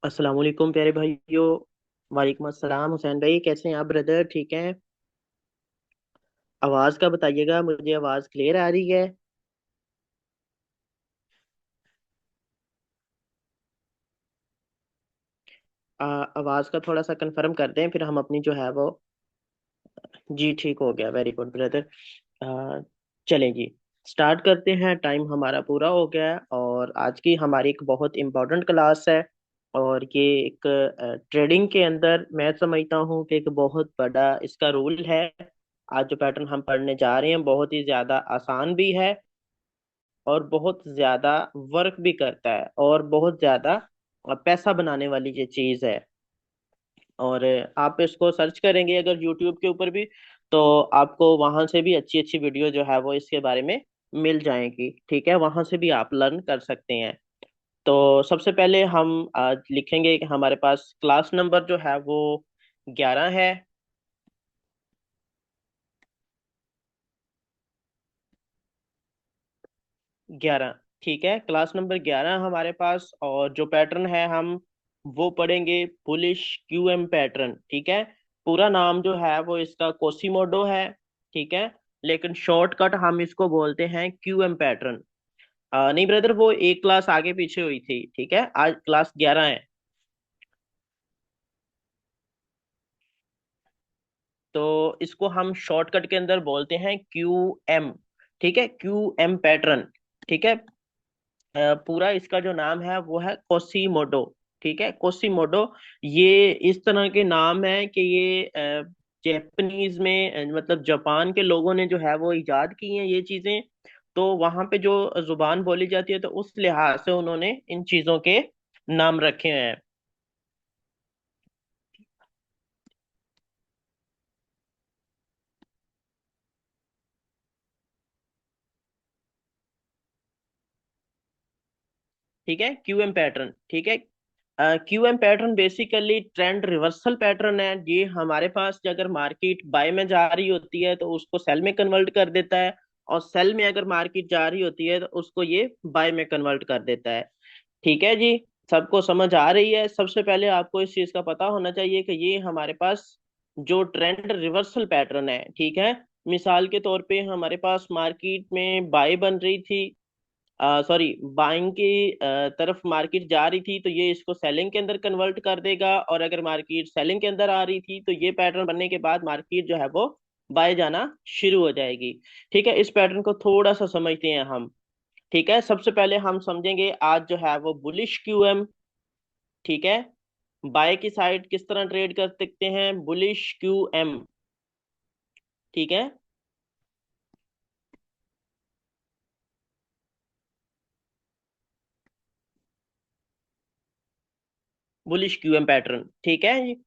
अस्सलाम वालेकुम प्यारे भाइयों। वालेकुम अस्सलाम हुसैन भाई, कैसे हैं आप ब्रदर? ठीक हैं? आवाज़ का बताइएगा, मुझे आवाज़ क्लियर आ रही है? आवाज़ का थोड़ा सा कंफर्म कर दें, फिर हम अपनी जो है वो। जी ठीक हो गया, वेरी गुड ब्रदर। चलें जी, स्टार्ट करते हैं। टाइम हमारा पूरा हो गया है और आज की हमारी एक बहुत इम्पोर्टेंट क्लास है। और ये एक ट्रेडिंग के अंदर मैं समझता हूँ कि एक बहुत बड़ा इसका रोल है। आज जो पैटर्न हम पढ़ने जा रहे हैं बहुत ही ज़्यादा आसान भी है और बहुत ज़्यादा वर्क भी करता है और बहुत ज़्यादा पैसा बनाने वाली ये चीज़ है। और आप इसको सर्च करेंगे अगर यूट्यूब के ऊपर भी, तो आपको वहां से भी अच्छी अच्छी वीडियो जो है वो इसके बारे में मिल जाएगी। ठीक है, वहां से भी आप लर्न कर सकते हैं। तो सबसे पहले हम आज लिखेंगे कि हमारे पास क्लास नंबर जो है वो 11 है। 11, ठीक है, क्लास नंबर 11 हमारे पास। और जो पैटर्न है हम वो पढ़ेंगे बुलिश क्यूएम पैटर्न। ठीक है, पूरा नाम जो है वो इसका कोसिमोडो है। ठीक है, लेकिन शॉर्टकट हम इसको बोलते हैं क्यूएम पैटर्न। नहीं ब्रदर, वो एक क्लास आगे पीछे हुई थी। ठीक है, आज क्लास 11 है। तो इसको हम शॉर्टकट के अंदर बोलते हैं क्यू एम। ठीक है, क्यू एम पैटर्न। ठीक है, पूरा इसका जो नाम है वो है कोसीमोडो। ठीक है, कोसीमोडो। ये इस तरह के नाम है कि ये जापानीज में मतलब जापान के लोगों ने जो है वो इजाद की हैं ये चीजें। तो वहां पे जो जुबान बोली जाती है तो उस लिहाज से उन्होंने इन चीजों के नाम रखे हैं। ठीक है, क्यूएम पैटर्न। ठीक है, QM pattern basically trend reversal pattern है। ये हमारे पास अगर मार्केट बाय में जा रही होती है तो उसको सेल में कन्वर्ट कर देता है, और सेल में अगर मार्केट जा रही होती है तो उसको ये बाय में कन्वर्ट कर देता है। ठीक है जी, सबको समझ आ रही है? सबसे पहले आपको इस चीज का पता होना चाहिए कि ये हमारे पास जो ट्रेंड रिवर्सल पैटर्न है। ठीक है, मिसाल के तौर पे हमारे पास मार्केट में बाय बन रही थी, सॉरी बाइंग की तरफ मार्केट जा रही थी, तो ये इसको सेलिंग के अंदर कन्वर्ट कर देगा। और अगर मार्केट सेलिंग के अंदर आ रही थी तो ये पैटर्न बनने के बाद मार्केट जो है वो बाय जाना शुरू हो जाएगी। ठीक है, इस पैटर्न को थोड़ा सा समझते हैं हम। ठीक है, सबसे पहले हम समझेंगे आज जो है वो बुलिश क्यूएम। ठीक है, बाय की साइड किस तरह ट्रेड कर सकते हैं, बुलिश क्यूएम। ठीक है, बुलिश क्यूएम पैटर्न। ठीक है जी।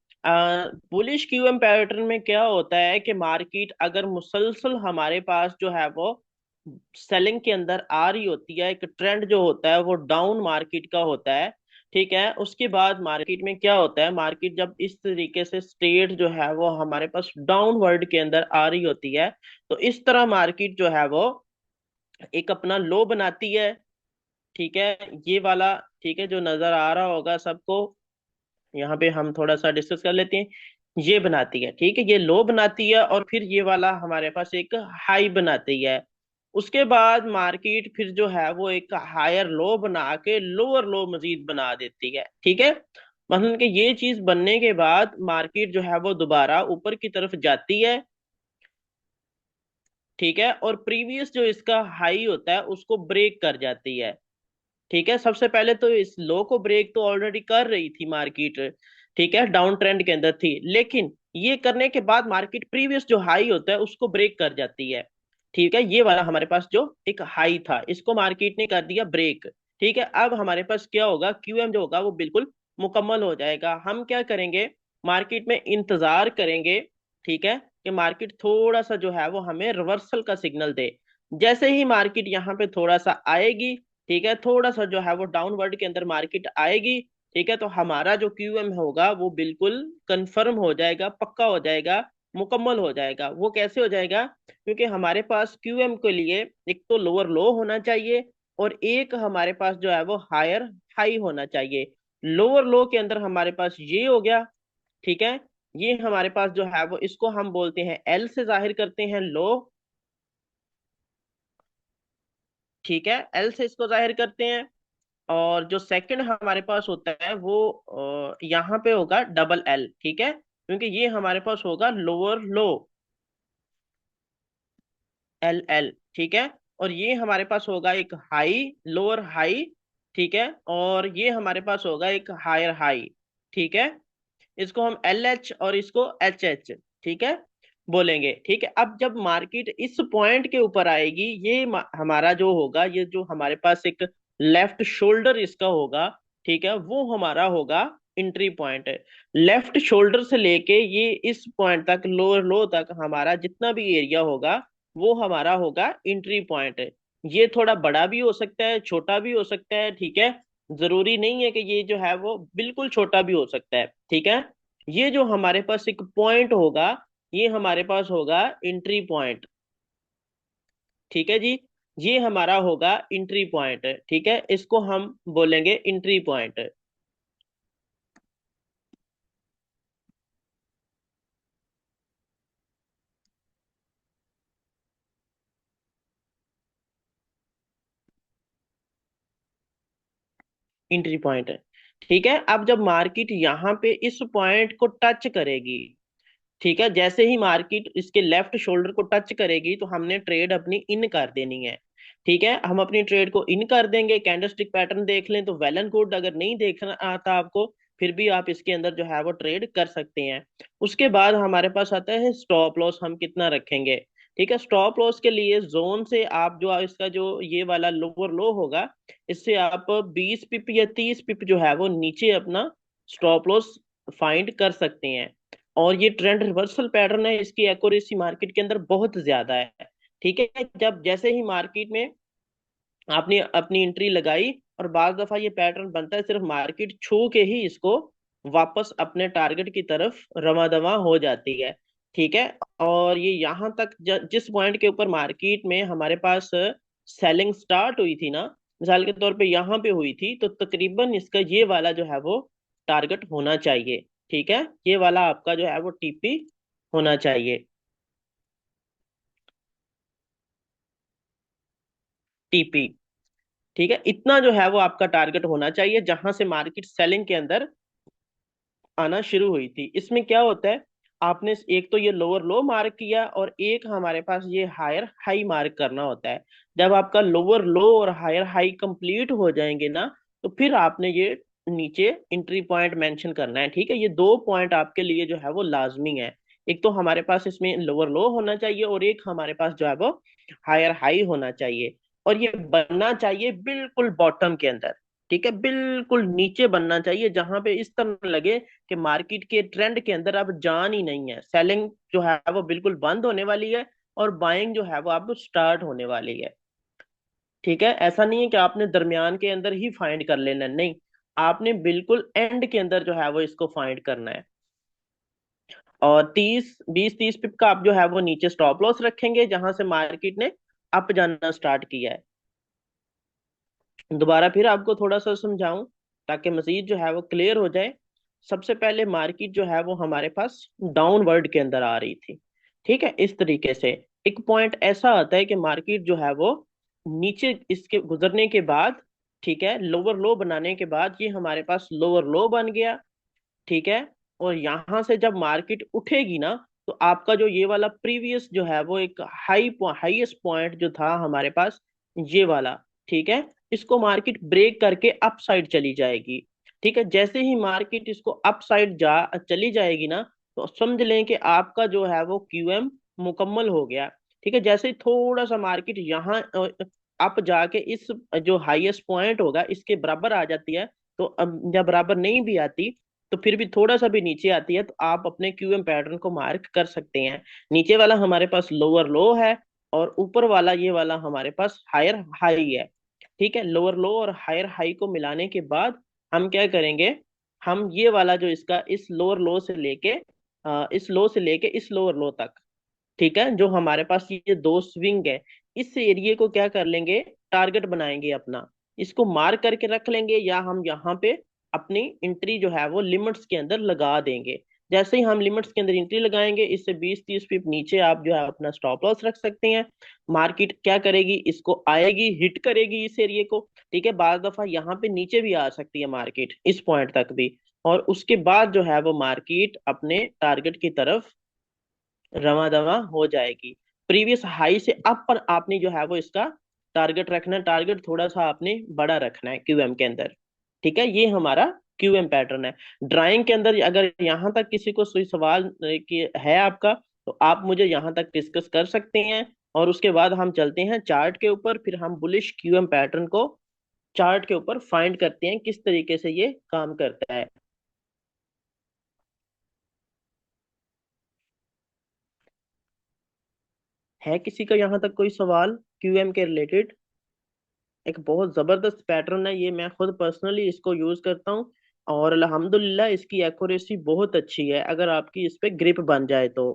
बुलिश क्यूएम पैटर्न में क्या होता है कि मार्केट अगर मुसलसल हमारे पास जो है वो सेलिंग के अंदर आ रही होती है, एक ट्रेंड जो होता है वो डाउन मार्केट का होता है। ठीक है, उसके बाद मार्केट में क्या होता है, मार्केट जब इस तरीके से स्ट्रेट जो है वो हमारे पास डाउनवर्ड के अंदर आ रही होती है, तो इस तरह मार्केट जो है वो एक अपना लो बनाती है। ठीक है, ये वाला। ठीक है, जो नजर आ रहा होगा सबको, यहाँ पे हम थोड़ा सा डिस्कस कर लेते हैं। ये बनाती है, ठीक है, ये लो बनाती है और फिर ये वाला हमारे पास एक हाई बनाती है। उसके बाद मार्केट फिर जो है वो एक हायर लो बना के लोअर लो मजीद बना देती है। ठीक है, मतलब कि ये चीज बनने के बाद मार्केट जो है वो दोबारा ऊपर की तरफ जाती है। ठीक है, और प्रीवियस जो इसका हाई होता है उसको ब्रेक कर जाती है। ठीक है, सबसे पहले तो इस लो को ब्रेक तो ऑलरेडी कर रही थी मार्केट। ठीक है, डाउन ट्रेंड के अंदर थी, लेकिन ये करने के बाद मार्केट प्रीवियस जो हाई होता है उसको ब्रेक कर जाती है। ठीक है, ये वाला हमारे पास जो एक हाई था इसको मार्केट ने कर दिया ब्रेक। ठीक है, अब हमारे पास क्या होगा, क्यूएम जो होगा वो बिल्कुल मुकम्मल हो जाएगा। हम क्या करेंगे, मार्केट में इंतजार करेंगे। ठीक है, कि मार्केट थोड़ा सा जो है वो हमें रिवर्सल का सिग्नल दे। जैसे ही मार्केट यहाँ पे थोड़ा सा आएगी, ठीक है, थोड़ा सा जो है वो डाउनवर्ड के अंदर मार्केट आएगी, ठीक है, तो हमारा जो क्यूएम होगा वो बिल्कुल कंफर्म हो जाएगा, पक्का हो जाएगा, मुकम्मल हो जाएगा। वो कैसे हो जाएगा, क्योंकि हमारे पास क्यूएम के लिए एक तो लोअर लो होना चाहिए और एक हमारे पास जो है वो हायर हाई होना चाहिए। लोअर लो के अंदर हमारे पास ये हो गया, ठीक है। ये हमारे पास जो है वो इसको हम बोलते हैं एल से जाहिर करते हैं लो, ठीक है, एल से इसको जाहिर करते हैं। और जो सेकंड हमारे पास होता है वो यहाँ पे होगा डबल एल, ठीक है, क्योंकि ये हमारे पास होगा लोअर लो, एल एल, ठीक है। और ये हमारे पास होगा एक हाई, लोअर हाई, ठीक है। और ये हमारे पास होगा एक हायर हाई, ठीक है। इसको हम एल एच और इसको एच एच, ठीक है, बोलेंगे, ठीक है। अब जब मार्केट इस पॉइंट के ऊपर आएगी, ये हमारा जो होगा, ये जो हमारे पास एक लेफ्ट शोल्डर इसका होगा, ठीक है, वो हमारा होगा एंट्री पॉइंट। लेफ्ट शोल्डर से लेके ये इस पॉइंट तक, लोअर लो तक, हमारा जितना भी एरिया होगा वो हमारा होगा एंट्री पॉइंट। ये थोड़ा बड़ा भी हो सकता है, छोटा भी हो सकता है, ठीक है। जरूरी नहीं है कि ये जो है वो बिल्कुल छोटा भी हो सकता है, ठीक है। ये जो हमारे पास एक पॉइंट होगा, ये हमारे पास होगा एंट्री पॉइंट, ठीक है जी। ये हमारा होगा एंट्री पॉइंट, ठीक है, इसको हम बोलेंगे एंट्री पॉइंट। एंट्री पॉइंट, ठीक है। अब जब मार्केट यहाँ पे इस पॉइंट को टच करेगी, ठीक है, जैसे ही मार्केट इसके लेफ्ट शोल्डर को टच करेगी तो हमने ट्रेड अपनी इन कर देनी है, ठीक है। हम अपनी ट्रेड को इन कर देंगे। कैंडलस्टिक पैटर्न देख लें तो वेल एंड गुड, अगर नहीं देखना आता आपको फिर भी आप इसके अंदर जो है वो ट्रेड कर सकते हैं। उसके बाद हमारे पास आता है स्टॉप लॉस, हम कितना रखेंगे, ठीक है। स्टॉप लॉस के लिए जोन से आप जो इसका जो ये वाला लोअर लो होगा, इससे आप 20 पिप या 30 पिप जो है वो नीचे अपना स्टॉप लॉस फाइंड कर सकते हैं। और ये ट्रेंड रिवर्सल पैटर्न है, इसकी एक्यूरेसी मार्केट के अंदर बहुत ज्यादा है, ठीक है। जब जैसे ही मार्केट में आपने अपनी एंट्री लगाई और बार दफा ये पैटर्न बनता है, सिर्फ मार्केट छू के ही इसको वापस अपने टारगेट की तरफ रवादवा हो जाती है, ठीक है। और ये यहाँ तक जिस पॉइंट के ऊपर मार्केट में हमारे पास सेलिंग स्टार्ट हुई थी ना, मिसाल के तौर पे यहाँ पे हुई थी, तो तकरीबन इसका ये वाला जो है वो टारगेट होना चाहिए, ठीक है। ये वाला आपका जो है वो टीपी होना चाहिए, टीपी, ठीक है। इतना जो है वो आपका टारगेट होना चाहिए जहां से मार्केट सेलिंग के अंदर आना शुरू हुई थी। इसमें क्या होता है, आपने एक तो ये लोअर लो मार्क किया और एक हमारे पास ये हायर हाई मार्क करना होता है। जब आपका लोअर लो और हायर हाई कंप्लीट हो जाएंगे ना, तो फिर आपने ये नीचे एंट्री पॉइंट मेंशन करना है, ठीक है। ये दो पॉइंट आपके लिए जो है वो लाजमी है। एक तो हमारे पास इसमें लोअर लो होना चाहिए और एक हमारे पास जो है वो हायर हाई होना चाहिए। और ये बनना चाहिए बिल्कुल बॉटम के अंदर, ठीक है, बिल्कुल नीचे बनना चाहिए, जहां पे इस तरह लगे कि मार्केट के ट्रेंड के अंदर अब जान ही नहीं है, सेलिंग जो है वो बिल्कुल बंद होने वाली है और बाइंग जो है वो अब स्टार्ट होने वाली है, ठीक है। ऐसा नहीं है कि आपने दरमियान के अंदर ही फाइंड कर लेना, नहीं, आपने बिल्कुल एंड के अंदर जो है वो इसको फाइंड करना है। और 20-30 पिप का आप जो है वो नीचे स्टॉप लॉस रखेंगे जहां से मार्केट ने अप जाना स्टार्ट किया है। दोबारा फिर आपको थोड़ा सा समझाऊं ताकि मजीद जो है वो क्लियर हो जाए। सबसे पहले मार्केट जो है वो हमारे पास डाउनवर्ड के अंदर आ रही थी, ठीक है, इस तरीके से। एक पॉइंट ऐसा आता है कि मार्केट जो है वो नीचे इसके गुजरने के बाद, ठीक है, लोअर लो बनाने के बाद ये हमारे पास लोअर लो बन गया, ठीक है। और यहां से जब मार्केट उठेगी ना, तो आपका जो ये वाला प्रीवियस जो है वो एक हाईएस्ट पॉइंट जो था हमारे पास, ये वाला, ठीक है, इसको मार्केट ब्रेक करके अप साइड चली जाएगी, ठीक है। जैसे ही मार्केट इसको अप साइड जा चली जाएगी ना, तो समझ लें कि आपका जो है वो क्यूएम मुकम्मल हो गया, ठीक है। जैसे ही थोड़ा सा मार्केट यहाँ अप जाके इस जो हाईएस्ट पॉइंट होगा इसके बराबर आ जाती है, तो अब जब बराबर नहीं भी आती तो फिर भी थोड़ा सा भी नीचे आती है, तो आप अपने क्यूएम पैटर्न को मार्क कर सकते हैं। नीचे वाला हमारे पास लोअर लो है और ऊपर वाला ये वाला हमारे पास हायर हाई है, ठीक है। लोअर लो और हायर हाई को मिलाने के बाद हम क्या करेंगे, हम ये वाला जो इसका इस लोअर लो से लेके इस लो से लेके इस लोअर लो तक, ठीक है, जो हमारे पास ये दो स्विंग है, इस एरिया को क्या कर लेंगे, टारगेट बनाएंगे अपना, इसको मार्क करके रख लेंगे, या हम यहाँ पे अपनी एंट्री जो है वो लिमिट्स के अंदर लगा देंगे। जैसे ही हम लिमिट्स के अंदर एंट्री लगाएंगे, इससे 20-30 पिप नीचे आप जो है अपना स्टॉप लॉस रख सकते हैं। मार्केट क्या करेगी, इसको आएगी, हिट करेगी इस एरिया को। ठीक है, बार दफा यहाँ पे नीचे भी आ सकती है मार्केट, इस पॉइंट तक भी। और उसके बाद जो है वो मार्केट अपने टारगेट की तरफ रवा दवा हो जाएगी। प्रीवियस हाई से अप पर आपने जो है वो इसका टारगेट रखना है, टारगेट थोड़ा सा आपने बड़ा रखना है क्यूएम के अंदर। ठीक है, ये हमारा क्यूएम पैटर्न है। ड्राइंग के अंदर अगर यहाँ तक किसी को कोई सवाल कि है आपका, तो आप मुझे यहाँ तक डिस्कस कर सकते हैं। और उसके बाद हम चलते हैं चार्ट के ऊपर, फिर हम बुलिश क्यूएम पैटर्न को चार्ट के ऊपर फाइंड करते हैं किस तरीके से ये काम करता है किसी का यहाँ तक कोई सवाल क्यूएम के रिलेटेड? एक बहुत जबरदस्त पैटर्न है ये, मैं खुद पर्सनली इसको यूज करता हूँ। और अल्हम्दुलिल्लाह इसकी एक्यूरेसी बहुत अच्छी है, अगर आपकी इस पे ग्रिप बन जाए तो।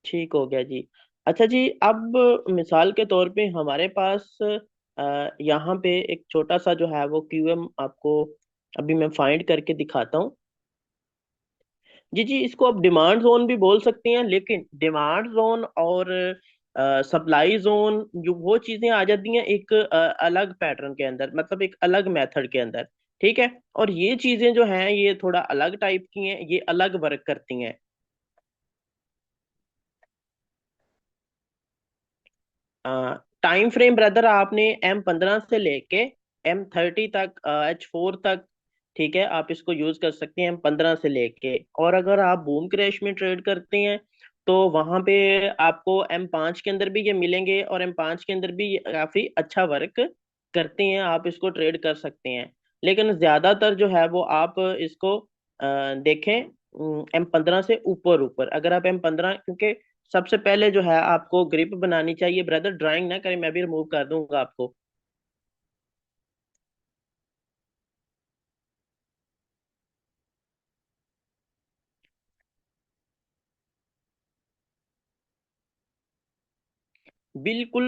ठीक हो गया जी। अच्छा जी, अब मिसाल के तौर पे हमारे पास यहाँ पे एक छोटा सा जो है वो क्यूएम आपको अभी मैं फाइंड करके दिखाता हूँ। जी जी, इसको आप डिमांड जोन भी बोल सकते हैं, लेकिन डिमांड जोन और सप्लाई जोन जो वो चीजें आ जाती हैं एक अलग पैटर्न के अंदर, मतलब एक अलग मेथड के अंदर। ठीक है, और ये चीजें जो हैं ये थोड़ा अलग टाइप की हैं, ये अलग वर्क करती हैं। टाइम फ्रेम ब्रदर आपने M15 से लेके M30 तक, H4 तक, ठीक है, आप इसको यूज कर सकते हैं M15 से लेके। और अगर आप बूम क्रैश में ट्रेड करते हैं तो वहां पे आपको M5 के अंदर भी ये मिलेंगे, और M5 के अंदर भी ये काफी अच्छा वर्क करते हैं, आप इसको ट्रेड कर सकते हैं। लेकिन ज्यादातर जो है वो आप इसको देखें M15 से ऊपर ऊपर। अगर आप M15, क्योंकि सबसे पहले जो है आपको ग्रिप बनानी चाहिए ब्रदर, ड्राइंग ना करें, मैं भी रिमूव कर दूंगा आपको। बिल्कुल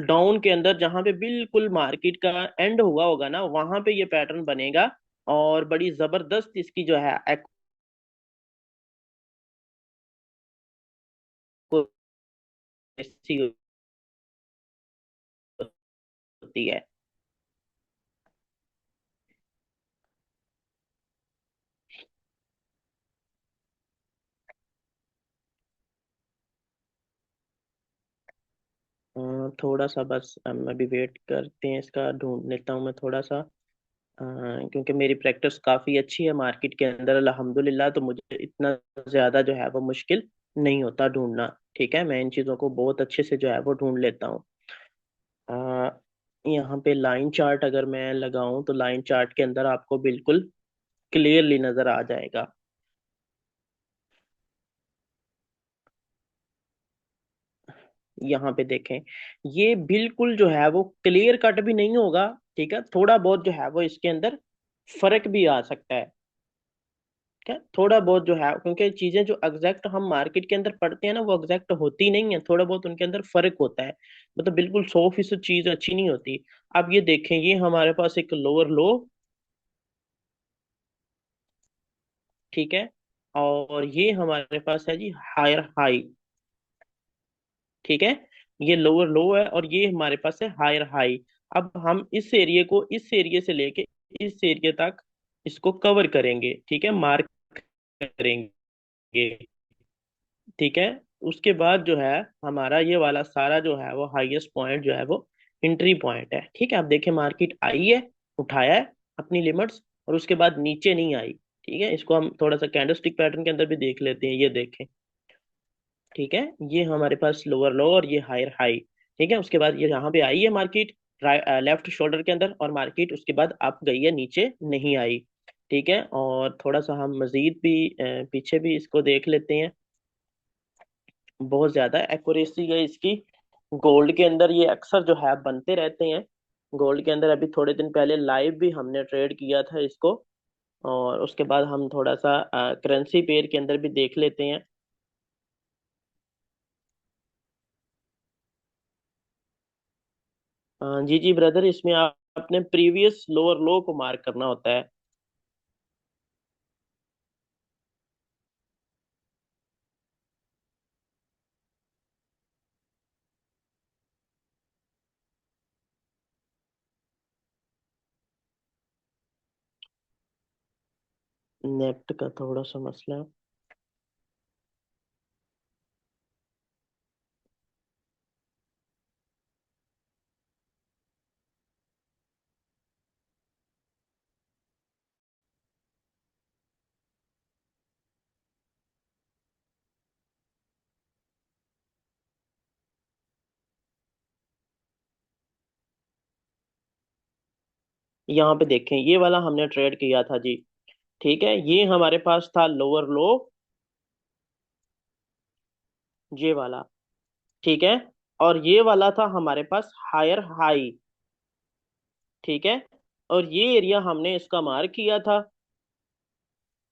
डाउन के अंदर जहां पे बिल्कुल मार्केट का एंड हुआ होगा ना, वहां पे ये पैटर्न बनेगा। और बड़ी जबरदस्त इसकी जो है accuracy होती है। थोड़ा सा बस हम अभी वेट करते हैं, इसका ढूंढ लेता हूँ मैं थोड़ा सा। क्योंकि मेरी प्रैक्टिस काफ़ी अच्छी है मार्केट के अंदर अल्हम्दुलिल्लाह, तो मुझे इतना ज़्यादा जो है वो मुश्किल नहीं होता ढूंढना। ठीक है, मैं इन चीज़ों को बहुत अच्छे से जो है वो ढूंढ लेता हूँ। अ, यहाँ पे लाइन चार्ट अगर मैं लगाऊं तो लाइन चार्ट के अंदर आपको बिल्कुल क्लियरली नज़र आ जाएगा। यहाँ पे देखें, ये बिल्कुल जो है वो क्लियर कट भी नहीं होगा। ठीक है, थोड़ा बहुत जो है वो इसके अंदर फर्क भी आ सकता है। क्या थोड़ा बहुत जो है, क्योंकि चीजें जो एग्जैक्ट हम मार्केट के अंदर पढ़ते हैं ना वो एग्जैक्ट होती नहीं है, थोड़ा बहुत उनके अंदर फर्क होता है। मतलब बिल्कुल 100% चीज अच्छी नहीं होती। अब ये देखें, ये हमारे पास एक लोअर लो, ठीक है, और ये हमारे पास है जी हायर हाई। ठीक है, ये लोअर लो है और ये हमारे पास है हायर हाई। अब हम इस एरिया को इस एरिया से लेके इस एरिया तक इसको कवर करेंगे, ठीक है, मार्क करेंगे। ठीक है, उसके बाद जो है हमारा ये वाला सारा जो है वो हाईएस्ट पॉइंट जो है वो एंट्री पॉइंट है। ठीक है, आप देखें मार्केट आई है, उठाया है अपनी लिमिट्स, और उसके बाद नीचे नहीं आई। ठीक है, इसको हम थोड़ा सा कैंडलस्टिक पैटर्न के अंदर भी देख लेते हैं, ये देखें। ठीक है, ये हमारे पास लोअर लो और ये हायर हाई। ठीक है, उसके बाद ये यहाँ पे आई है मार्केट लेफ्ट शोल्डर के अंदर, और मार्केट उसके बाद अप गई है, नीचे नहीं आई। ठीक है, और थोड़ा सा हम मजीद भी पीछे भी इसको देख लेते हैं। बहुत ज्यादा एक्यूरेसी है इसकी। गोल्ड के अंदर ये अक्सर जो है बनते रहते हैं। गोल्ड के अंदर अभी थोड़े दिन पहले लाइव भी हमने ट्रेड किया था इसको। और उसके बाद हम थोड़ा सा करेंसी पेयर के अंदर भी देख लेते हैं। जी जी ब्रदर, इसमें आप अपने प्रीवियस लोअर लो को मार्क करना होता है। नेफ्ट का थोड़ा सा मसला है। यहाँ पे देखें, ये वाला हमने ट्रेड किया था जी। ठीक है, ये हमारे पास था लोअर लो, ये वाला। ठीक है, और ये वाला था हमारे पास हायर हाई। ठीक है, और ये एरिया हमने इसका मार्क किया था।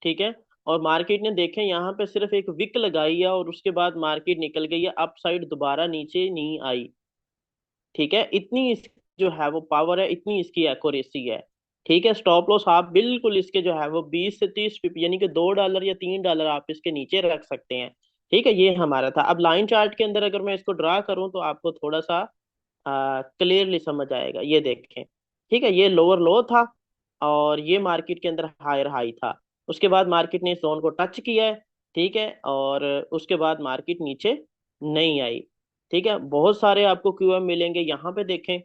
ठीक है, और मार्केट ने देखें यहाँ पे सिर्फ एक विक लगाई है और उसके बाद मार्केट निकल गई है अप साइड, दोबारा नीचे नहीं आई। ठीक है, इतनी इस जो है वो पावर है, इतनी इसकी एक्यूरेसी है। ठीक है, स्टॉप लॉस आप बिल्कुल इसके जो है वो 20 से 30 पिप, यानी कि $2 या $3 आप इसके नीचे रख सकते हैं। ठीक है, ये हमारा था। अब लाइन चार्ट के अंदर अगर मैं इसको ड्रा करूं तो आपको थोड़ा सा क्लियरली समझ आएगा। ये देखें, ठीक है, ये लोअर लो था और ये मार्केट के अंदर हायर हाई था। उसके बाद मार्केट ने इस जोन को टच किया है। ठीक है, और उसके बाद मार्केट नीचे नहीं आई। ठीक है, बहुत सारे आपको क्यूएम मिलेंगे यहाँ पे देखें।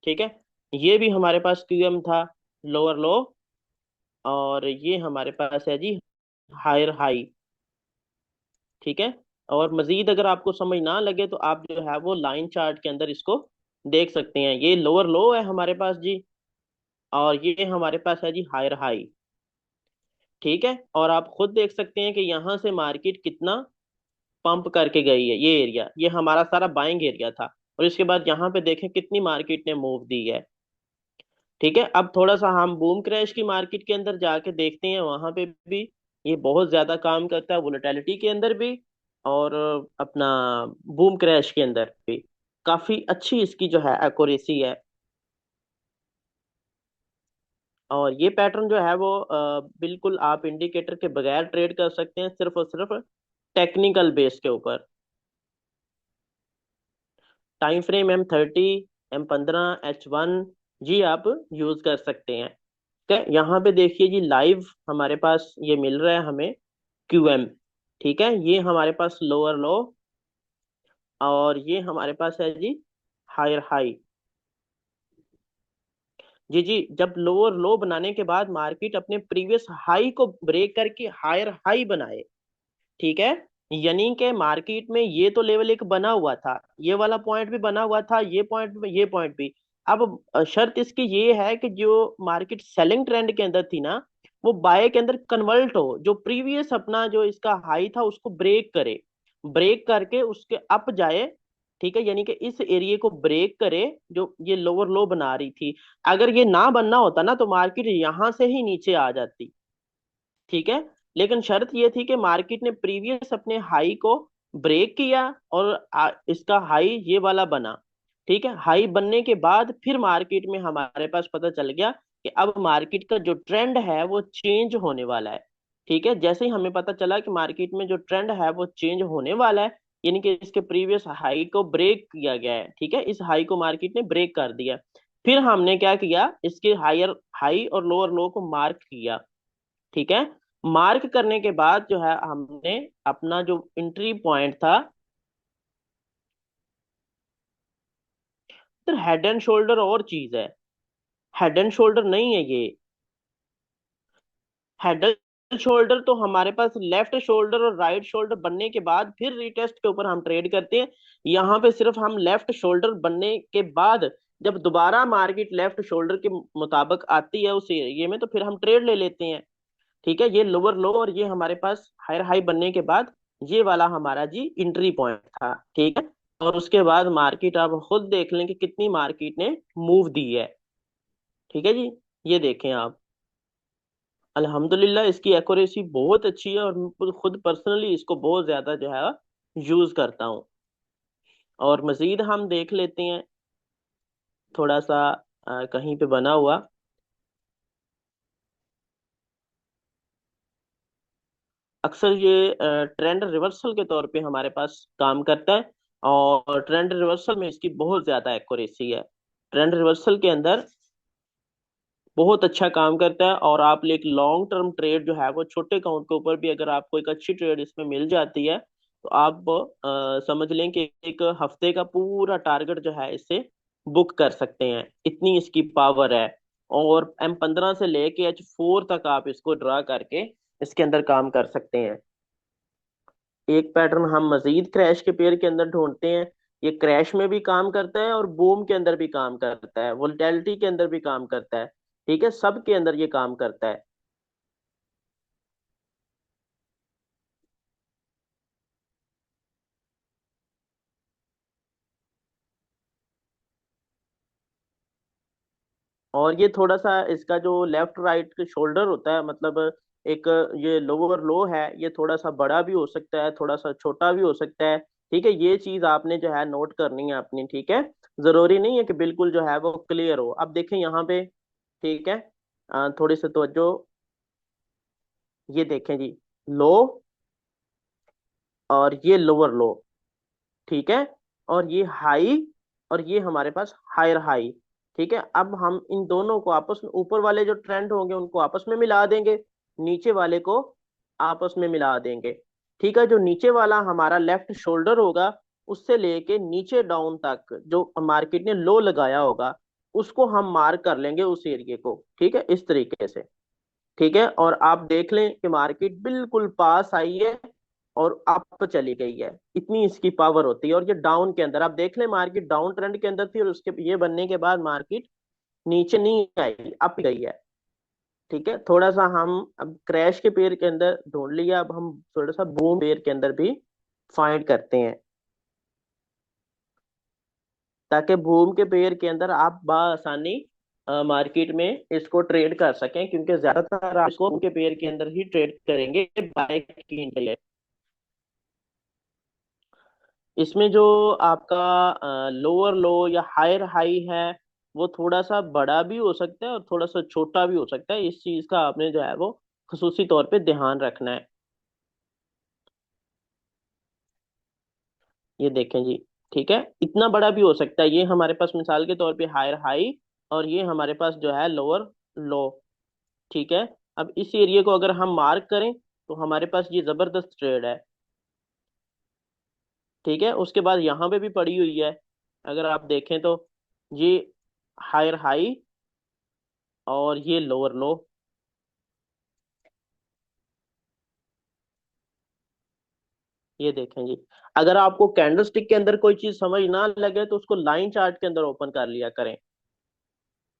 ठीक है, ये भी हमारे पास क्यूएम था, लोअर लो, और ये हमारे पास है जी हायर हाई। ठीक है, और मजीद अगर आपको समझ ना लगे तो आप जो है वो लाइन चार्ट के अंदर इसको देख सकते हैं। ये लोअर लो है हमारे पास जी, और ये हमारे पास है जी हायर हाई। ठीक है, और आप खुद देख सकते हैं कि यहाँ से मार्केट कितना पंप करके गई है। ये एरिया, ये हमारा सारा बाइंग एरिया था, और इसके बाद यहाँ पे देखें कितनी मार्केट ने मूव दी है। ठीक है, अब थोड़ा सा हम बूम क्रैश की मार्केट के अंदर जाके देखते हैं, वहां पे भी ये बहुत ज्यादा काम करता है, वोलेटिलिटी के अंदर भी और अपना बूम क्रैश के अंदर भी काफी अच्छी इसकी जो है एक्यूरेसी है। और ये पैटर्न जो है वो बिल्कुल आप इंडिकेटर के बगैर ट्रेड कर सकते हैं, सिर्फ और सिर्फ टेक्निकल बेस के ऊपर। Time frame M30, M15, H1 जी आप यूज कर सकते हैं। ठीक है, यहाँ पे देखिए जी, लाइव हमारे पास ये मिल रहा है हमें QM। ठीक है, ये हमारे पास लोअर लो, और ये हमारे पास है जी हायर हाई। जी जी, जब लोअर लो बनाने के बाद मार्केट अपने प्रीवियस हाई को ब्रेक करके हायर हाई बनाए। ठीक है, यानी कि मार्केट में ये तो लेवल एक बना हुआ था, ये वाला पॉइंट भी बना हुआ था, ये पॉइंट भी, ये पॉइंट भी। अब शर्त इसकी ये है कि जो मार्केट सेलिंग ट्रेंड के अंदर थी ना, वो बाय के अंदर कन्वर्ट हो, जो प्रीवियस अपना जो इसका हाई था उसको ब्रेक करे, ब्रेक करके उसके अप जाए। ठीक है, यानी कि इस एरिया को ब्रेक करे जो ये लोअर लो बना रही थी। अगर ये ना बनना होता ना तो मार्केट यहां से ही नीचे आ जाती। ठीक है, लेकिन शर्त ये थी कि मार्केट ने प्रीवियस अपने हाई को ब्रेक किया और इसका हाई ये वाला बना। ठीक है, हाई बनने के बाद फिर मार्केट में हमारे पास पता चल गया कि अब मार्केट का जो ट्रेंड है वो चेंज होने वाला है। ठीक है, जैसे ही हमें पता चला कि मार्केट में जो ट्रेंड है वो चेंज होने वाला है, यानी कि इसके प्रीवियस हाई को ब्रेक किया गया है। ठीक है, इस हाई को मार्केट ने ब्रेक कर दिया। फिर हमने क्या किया, इसके हायर हाई और लोअर लो को मार्क किया। ठीक है, मार्क करने के बाद जो है हमने अपना जो एंट्री पॉइंट था, तो हेड एंड शोल्डर और चीज है, हेड एंड शोल्डर नहीं है ये। हेड एंड शोल्डर तो हमारे पास लेफ्ट शोल्डर और राइट शोल्डर बनने के बाद फिर रिटेस्ट के ऊपर हम ट्रेड करते हैं। यहाँ पे सिर्फ हम लेफ्ट शोल्डर बनने के बाद जब दोबारा मार्केट लेफ्ट शोल्डर के मुताबिक आती है उस एरिया में, तो फिर हम ट्रेड ले लेते हैं। ठीक है, ये लोअर लो और ये हमारे पास हायर हाई बनने के बाद ये वाला हमारा जी एंट्री पॉइंट था। ठीक है, और उसके बाद मार्केट आप खुद देख लें कि कितनी मार्केट ने मूव दी है। ठीक है जी, ये देखें आप, अल्हम्दुलिल्लाह इसकी एक्यूरेसी बहुत अच्छी है, और मैं खुद पर्सनली इसको बहुत ज्यादा जो है यूज करता हूँ। और मजीद हम देख लेते हैं। थोड़ा सा कहीं पे बना हुआ। अक्सर ये ट्रेंड रिवर्सल के तौर पे हमारे पास काम करता है, और ट्रेंड रिवर्सल में इसकी बहुत ज्यादा एक्यूरेसी है। ट्रेंड रिवर्सल के अंदर बहुत अच्छा काम करता है, और आप एक लॉन्ग टर्म ट्रेड जो है वो छोटे काउंट के ऊपर भी अगर आपको एक अच्छी ट्रेड इसमें मिल जाती है, तो आप समझ लें कि एक हफ्ते का पूरा टारगेट जो है इससे बुक कर सकते हैं, इतनी इसकी पावर है। और M15 से लेके H4 तक आप इसको ड्रा करके इसके अंदर काम कर सकते हैं। एक पैटर्न हम मजीद क्रैश के पेयर के अंदर ढूंढते हैं। ये क्रैश में भी काम करता है और बूम के अंदर भी काम करता है, वोलेटिलिटी के अंदर भी काम करता है। ठीक है, सब के अंदर ये काम करता है। और ये थोड़ा सा इसका जो लेफ्ट राइट शोल्डर होता है, मतलब एक ये लोअर लो है, ये थोड़ा सा बड़ा भी हो सकता है, थोड़ा सा छोटा भी हो सकता है। ठीक है, ये चीज आपने जो है नोट करनी है अपनी। ठीक है, जरूरी नहीं है कि बिल्कुल जो है वो क्लियर हो। अब देखें यहाँ पे। ठीक है, थोड़ी सी तवज्जो। ये देखें जी, लो और ये लोअर लो। ठीक है, और ये हाई, और ये हमारे पास हायर हाई। ठीक है, अब हम इन दोनों को आपस में, ऊपर वाले जो ट्रेंड होंगे उनको आपस में मिला देंगे, नीचे वाले को आपस में मिला देंगे। ठीक है, जो नीचे वाला हमारा लेफ्ट शोल्डर होगा, उससे लेके नीचे डाउन तक जो मार्केट ने लो लगाया होगा, उसको हम मार्क कर लेंगे उस एरिया को। ठीक है, इस तरीके से। ठीक है, और आप देख लें कि मार्केट बिल्कुल पास आई है और अप चली गई है, इतनी इसकी पावर होती है। और ये डाउन के अंदर आप देख लें, मार्केट डाउन ट्रेंड के अंदर थी, और उसके ये बनने के बाद मार्केट नीचे नहीं आई, अप गई है। ठीक है, थोड़ा सा हम अब क्रैश के पेयर के अंदर ढूंढ लिया, अब हम थोड़ा सा बूम पेयर के अंदर भी फाइंड करते हैं, ताकि बूम के पेयर के अंदर आप बआसानी मार्केट में इसको ट्रेड कर सकें, क्योंकि ज्यादातर आप इसको बूम के पेयर के अंदर ही ट्रेड करेंगे बाय के लिए। इसमें जो आपका लोअर लो या हायर हाई है, वो थोड़ा सा बड़ा भी हो सकता है और थोड़ा सा छोटा भी हो सकता है। इस चीज का आपने जो है वो खसूसी तौर पे ध्यान रखना है। ये देखें जी। ठीक है, इतना बड़ा भी हो सकता है, ये हमारे पास मिसाल के तौर पे हायर हाई, और ये हमारे पास जो है लोअर लो। ठीक है, अब इस एरिया को अगर हम मार्क करें, तो हमारे पास ये जबरदस्त ट्रेड है। ठीक है, उसके बाद यहाँ पे भी पड़ी हुई है, अगर आप देखें तो ये हायर हाई और ये लोअर लो। ये देखें जी। अगर आपको कैंडलस्टिक के अंदर कोई चीज समझ ना लगे, तो उसको लाइन चार्ट के अंदर ओपन कर लिया करें।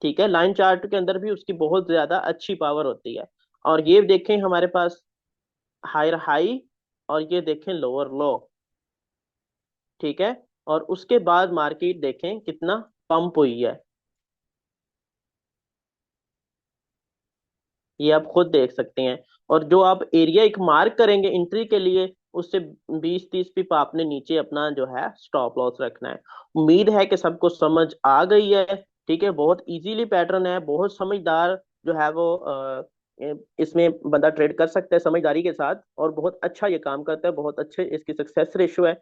ठीक है, लाइन चार्ट के अंदर भी उसकी बहुत ज्यादा अच्छी पावर होती है। और ये देखें हमारे पास हायर हाई, और ये देखें लोअर लो। ठीक है, और उसके बाद मार्केट देखें कितना पंप हुई है, ये आप खुद देख सकते हैं। और जो आप एरिया एक मार्क करेंगे एंट्री के लिए, उससे 20-30 पिप आपने नीचे अपना जो है स्टॉप लॉस रखना है। उम्मीद है कि सबको समझ आ गई है। ठीक है, बहुत इजीली पैटर्न है, बहुत समझदार जो है वो इसमें बंदा ट्रेड कर सकता है समझदारी के साथ, और बहुत अच्छा ये काम करता है, बहुत अच्छे इसकी सक्सेस रेशो है।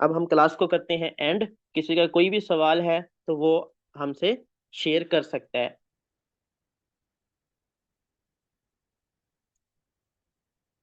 अब हम क्लास को करते हैं एंड। किसी का कोई भी सवाल है तो वो हमसे शेयर कर सकता है।